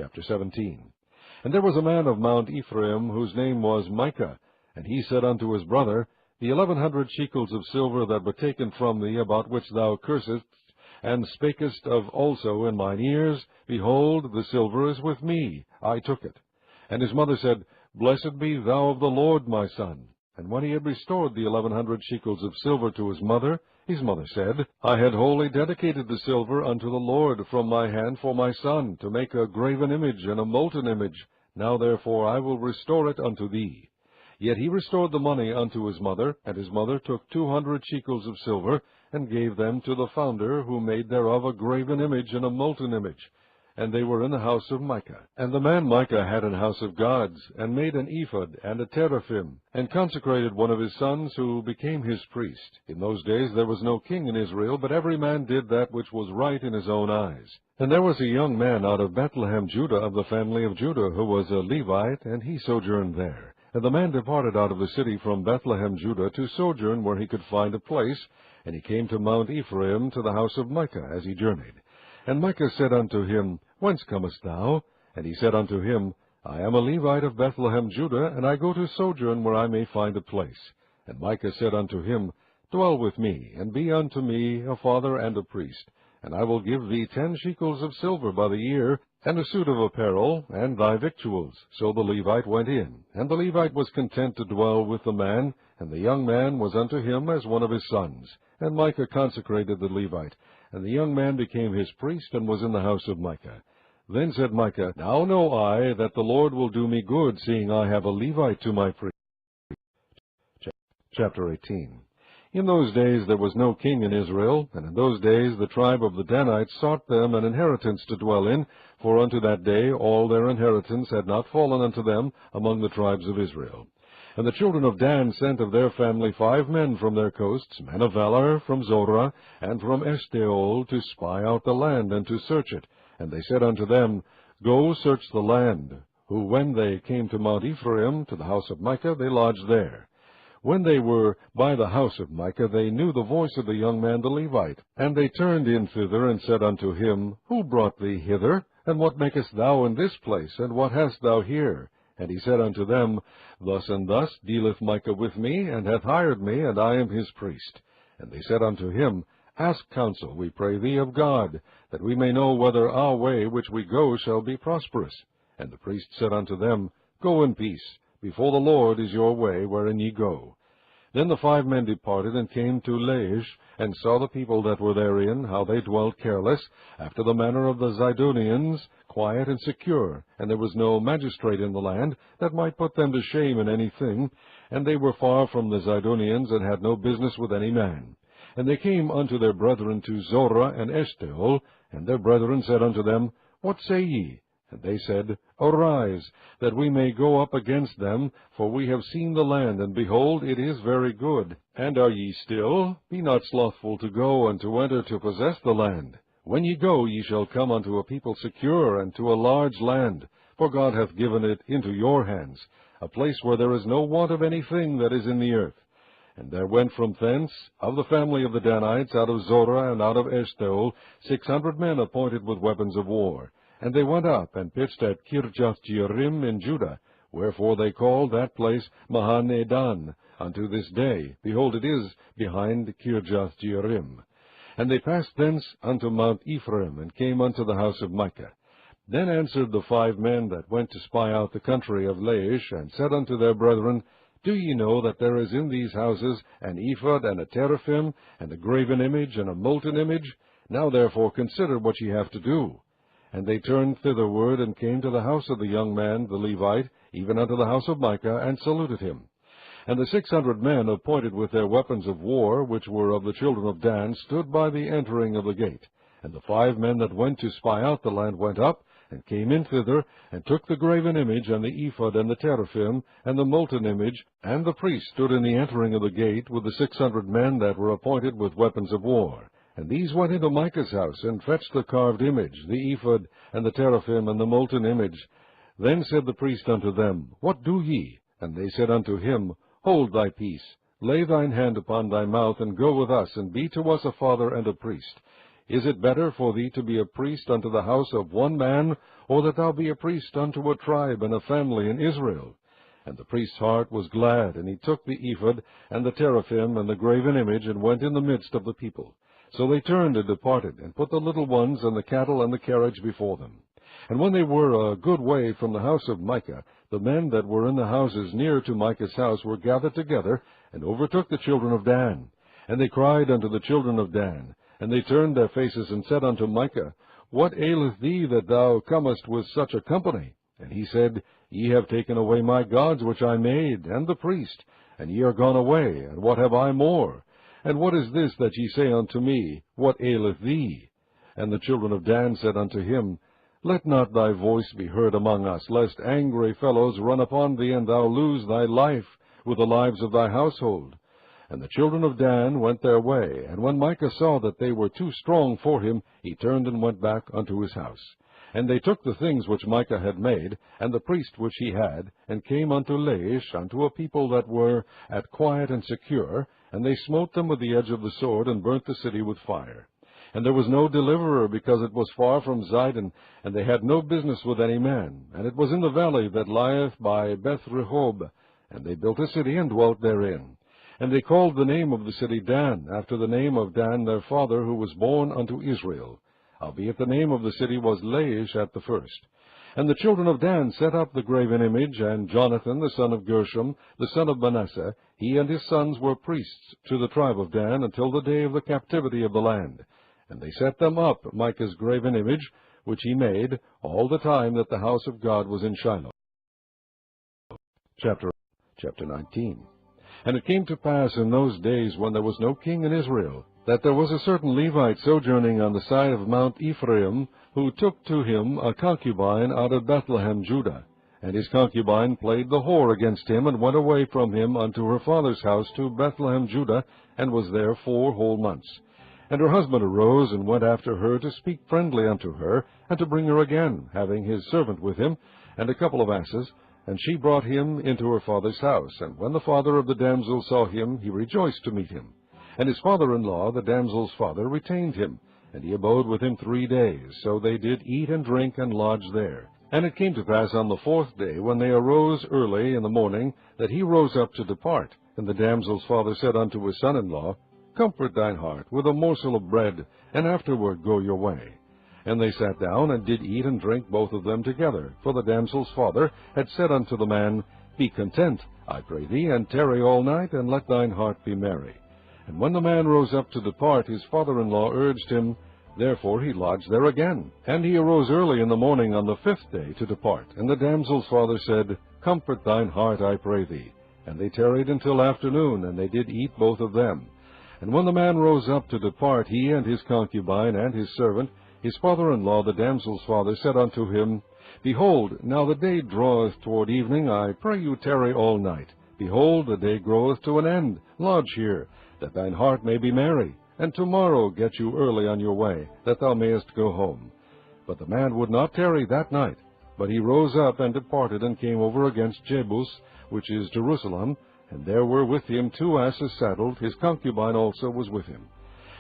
Chapter 17. And there was a man of Mount Ephraim, whose name was Micah, and he said unto his brother, The 1100 shekels of silver that were taken from thee, about which thou cursedst, and spakest of also in mine ears, behold, the silver is with me, I took it. And his mother said, Blessed be thou of the Lord, my son. And when he had restored the 1100 shekels of silver to his mother said, I had wholly dedicated the silver unto the Lord from my hand for my son, to make a graven image and a molten image. Now therefore I will restore it unto thee. Yet he restored the money unto his mother, and his mother took 200 shekels of silver, and gave them to the founder, who made thereof a graven image and a molten image. And they were in the house of Micah. And the man Micah had an house of gods, and made an ephod and a teraphim, and consecrated one of his sons, who became his priest. In those days there was no king in Israel, but every man did that which was right in his own eyes. And there was a young man out of Bethlehem, Judah, of the family of Judah, who was a Levite, and he sojourned there. And the man departed out of the city from Bethlehem, Judah, to sojourn where he could find a place, and he came to Mount Ephraim, to the house of Micah, as he journeyed. And Micah said unto him, Whence comest thou? And he said unto him, I am a Levite of Bethlehem, Judah, and I go to sojourn where I may find a place. And Micah said unto him, Dwell with me, and be unto me a father and a priest. And I will give thee 10 shekels of silver by the year, and a suit of apparel, and thy victuals. So the Levite went in, and the Levite was content to dwell with the man, and the young man was unto him as one of his sons. And Micah consecrated the Levite, and the young man became his priest, and was in the house of Micah. Then said Micah, Now know I that the Lord will do me good, seeing I have a Levite to my priest. Chapter 18. In those days there was no king in Israel, and in those days the tribe of the Danites sought them an inheritance to dwell in, for unto that day all their inheritance had not fallen unto them among the tribes of Israel. And the children of Dan sent of their family 5 men from their coasts, men of valor, from Zorah, and from Eshtaol, to spy out the land, and to search it. And they said unto them, Go search the land. Who, when they came to Mount Ephraim, to the house of Micah, they lodged there. When they were by the house of Micah, they knew the voice of the young man the Levite. And they turned in thither, and said unto him, Who brought thee hither? And what makest thou in this place? And what hast thou here? And he said unto them, Thus and thus dealeth Micah with me, and hath hired me, and I am his priest. And they said unto him, Ask counsel, we pray thee, of God, that we may know whether our way which we go shall be prosperous. And the priest said unto them, Go in peace. Before the Lord is your way, wherein ye go. Then the 5 men departed, and came to Laish, and saw the people that were therein, how they dwelt careless, after the manner of the Zidonians, quiet and secure, and there was no magistrate in the land that might put them to shame in anything, and they were far from the Zidonians, and had no business with any man. And they came unto their brethren to Zorah and Eshtaol, and their brethren said unto them, What say ye? And they said, Arise, that we may go up against them, for we have seen the land, and behold, it is very good. And are ye still? Be not slothful to go, and to enter to possess the land. When ye go, ye shall come unto a people secure, and to a large land, for God hath given it into your hands, a place where there is no want of anything that is in the earth. And there went from thence, of the family of the Danites, out of Zorah and out of Eshtaol, 600 men appointed with weapons of war. And they went up, and pitched at Kirjath-jearim in Judah, wherefore they called that place Mahanedan unto this day. Behold, it is behind Kirjath-jearim. And they passed thence unto Mount Ephraim, and came unto the house of Micah. Then answered the 5 men that went to spy out the country of Laish, and said unto their brethren, Do ye know that there is in these houses an ephod and a teraphim, and a graven image and a molten image? Now therefore consider what ye have to do. And they turned thitherward, and came to the house of the young man the Levite, even unto the house of Micah, and saluted him. And the 600 men appointed with their weapons of war, which were of the children of Dan, stood by the entering of the gate. And the 5 men that went to spy out the land went up, and came in thither, and took the graven image, and the ephod, and the teraphim, and the molten image. And the priest stood in the entering of the gate, with the 600 men that were appointed with weapons of war. And these went into Micah's house, and fetched the carved image, the ephod, and the teraphim, and the molten image. Then said the priest unto them, What do ye? And they said unto him, Hold thy peace, lay thine hand upon thy mouth, and go with us, and be to us a father and a priest. Is it better for thee to be a priest unto the house of one man, or that thou be a priest unto a tribe and a family in Israel? And the priest's heart was glad, and he took the ephod, and the teraphim, and the graven image, and went in the midst of the people. So they turned and departed, and put the little ones, and the cattle, and the carriage before them. And when they were a good way from the house of Micah, the men that were in the houses near to Micah's house were gathered together, and overtook the children of Dan. And they cried unto the children of Dan, and they turned their faces, and said unto Micah, What aileth thee that thou comest with such a company? And he said, Ye have taken away my gods which I made, and the priest, and ye are gone away, and what have I more? And what is this that ye say unto me, What aileth thee? And the children of Dan said unto him, Let not thy voice be heard among us, lest angry fellows run upon thee, and thou lose thy life with the lives of thy household. And the children of Dan went their way, and when Micah saw that they were too strong for him, he turned and went back unto his house. And they took the things which Micah had made, and the priest which he had, and came unto Laish, unto a people that were at quiet and secure, and they smote them with the edge of the sword, and burnt the city with fire. And there was no deliverer, because it was far from Zidon, and they had no business with any man. And it was in the valley that lieth by Beth-rehob, and they built a city, and dwelt therein. And they called the name of the city Dan, after the name of Dan their father, who was born unto Israel. Howbeit the name of the city was Laish at the first. And the children of Dan set up the graven image, and Jonathan the son of Gershom, the son of Manasseh, he and his sons were priests to the tribe of Dan, until the day of the captivity of the land. And they set them up, Micah's graven image, which he made, all the time that the house of God was in Shiloh. Chapter 19. And it came to pass in those days, when there was no king in Israel, that there was a certain Levite sojourning on the side of Mount Ephraim, who took to him a concubine out of Bethlehem, Judah. And his concubine played the whore against him, and went away from him unto her father's house to Bethlehem, Judah, and was there 4 whole months. And her husband arose, and went after her to speak friendly unto her, and to bring her again, having his servant with him, and a couple of asses. And she brought him into her father's house. And when the father of the damsel saw him, he rejoiced to meet him. And his father-in-law, the damsel's father, retained him, and he abode with him 3 days. So they did eat and drink, and lodge there. And it came to pass on the 4th day, when they arose early in the morning, that he rose up to depart. And the damsel's father said unto his son-in-law, Comfort thine heart with a morsel of bread, and afterward go your way. And they sat down, and did eat and drink both of them together. For the damsel's father had said unto the man, Be content, I pray thee, and tarry all night, and let thine heart be merry. And when the man rose up to depart, his father-in-law urged him. Therefore he lodged there again. And he arose early in the morning on the 5th day to depart. And the damsel's father said, Comfort thine heart, I pray thee. And they tarried until afternoon, and they did eat both of them. And when the man rose up to depart, he and his concubine and his servant, his father-in-law, the damsel's father, said unto him, Behold, now the day draweth toward evening. I pray you tarry all night. Behold, the day groweth to an end. Lodge here, that thine heart may be merry. And tomorrow get you early on your way, that thou mayest go home. But the man would not tarry that night. But he rose up and departed, and came over against Jebus, which is Jerusalem. And there were with him 2 asses saddled. His concubine also was with him.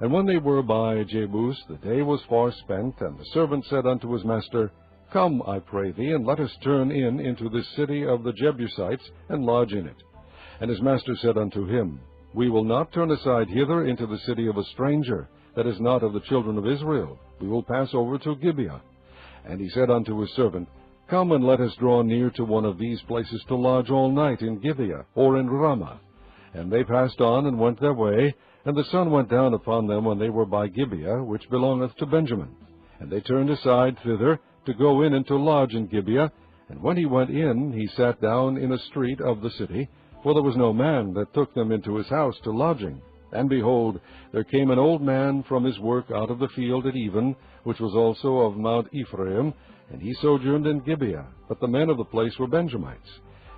And when they were by Jebus, the day was far spent, and the servant said unto his master, Come, I pray thee, and let us turn in into this city of the Jebusites, and lodge in it. And his master said unto him, We will not turn aside hither into the city of a stranger, that is not of the children of Israel. We will pass over to Gibeah. And he said unto his servant, Come, and let us draw near to one of these places to lodge all night in Gibeah, or in Ramah. And they passed on, and went their way. And the sun went down upon them when they were by Gibeah, which belongeth to Benjamin. And they turned aside thither, to go in and to lodge in Gibeah. And when he went in, he sat down in a street of the city, for there was no man that took them into his house to lodging. And behold, there came an old man from his work out of the field at even, which was also of Mount Ephraim, and he sojourned in Gibeah. But the men of the place were Benjamites.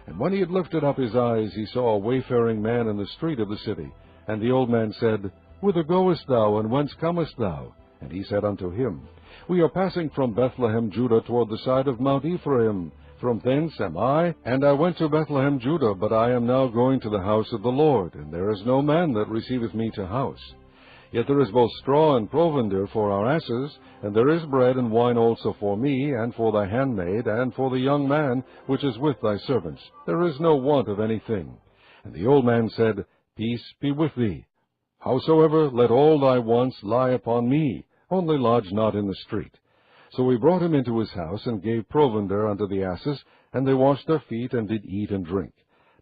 And when he had lifted up his eyes, he saw a wayfaring man in the street of the city. And the old man said, Whither goest thou, and whence comest thou? And he said unto him, We are passing from Bethlehem, Judah, toward the side of Mount Ephraim. From thence am I, and I went to Bethlehem, Judah, but I am now going to the house of the Lord, and there is no man that receiveth me to house. Yet there is both straw and provender for our asses, and there is bread and wine also for me, and for thy handmaid, and for the young man which is with thy servants. There is no want of anything. And the old man said, Peace be with thee. Howsoever, let all thy wants lie upon me, only lodge not in the street. So we brought him into his house, and gave provender unto the asses, and they washed their feet, and did eat and drink.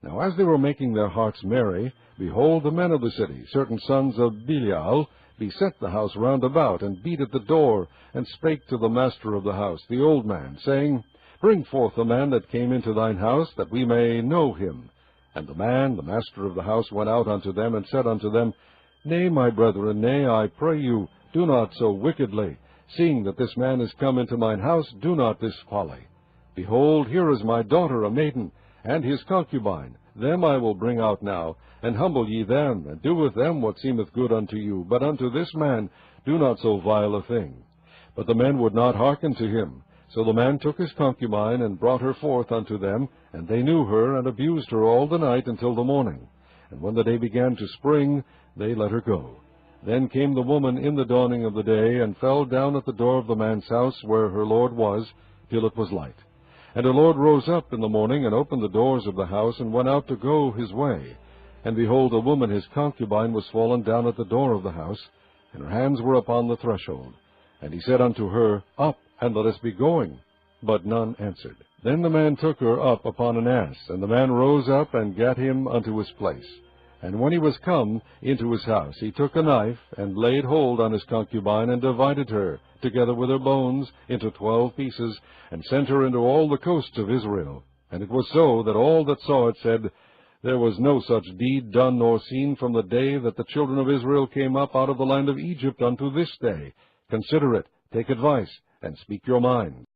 Now as they were making their hearts merry, behold, the men of the city, certain sons of Belial, beset the house round about, and beat at the door, and spake to the master of the house, the old man, saying, Bring forth the man that came into thine house, that we may know him. And the man, the master of the house, went out unto them, and said unto them, Nay, my brethren, nay, I pray you, do not so wickedly. Seeing that this man is come into mine house, do not this folly. Behold, here is my daughter, a maiden, and his concubine. Them I will bring out now, and humble ye them, and do with them what seemeth good unto you. But unto this man do not so vile a thing. But the men would not hearken to him. So the man took his concubine, and brought her forth unto them, and they knew her, and abused her all the night until the morning. And when the day began to spring, they let her go. Then came the woman in the dawning of the day, and fell down at the door of the man's house, where her lord was, till it was light. And her lord rose up in the morning, and opened the doors of the house, and went out to go his way. And behold, a woman his concubine was fallen down at the door of the house, and her hands were upon the threshold. And he said unto her, Up, and let us be going. But none answered. Then the man took her up upon an ass, and the man rose up, and gat him unto his place. And when he was come into his house, he took a knife, and laid hold on his concubine, and divided her, together with her bones, into 12 pieces, and sent her into all the coasts of Israel. And it was so, that all that saw it said, There was no such deed done nor seen from the day that the children of Israel came up out of the land of Egypt unto this day. Consider it, take advice, and speak your mind.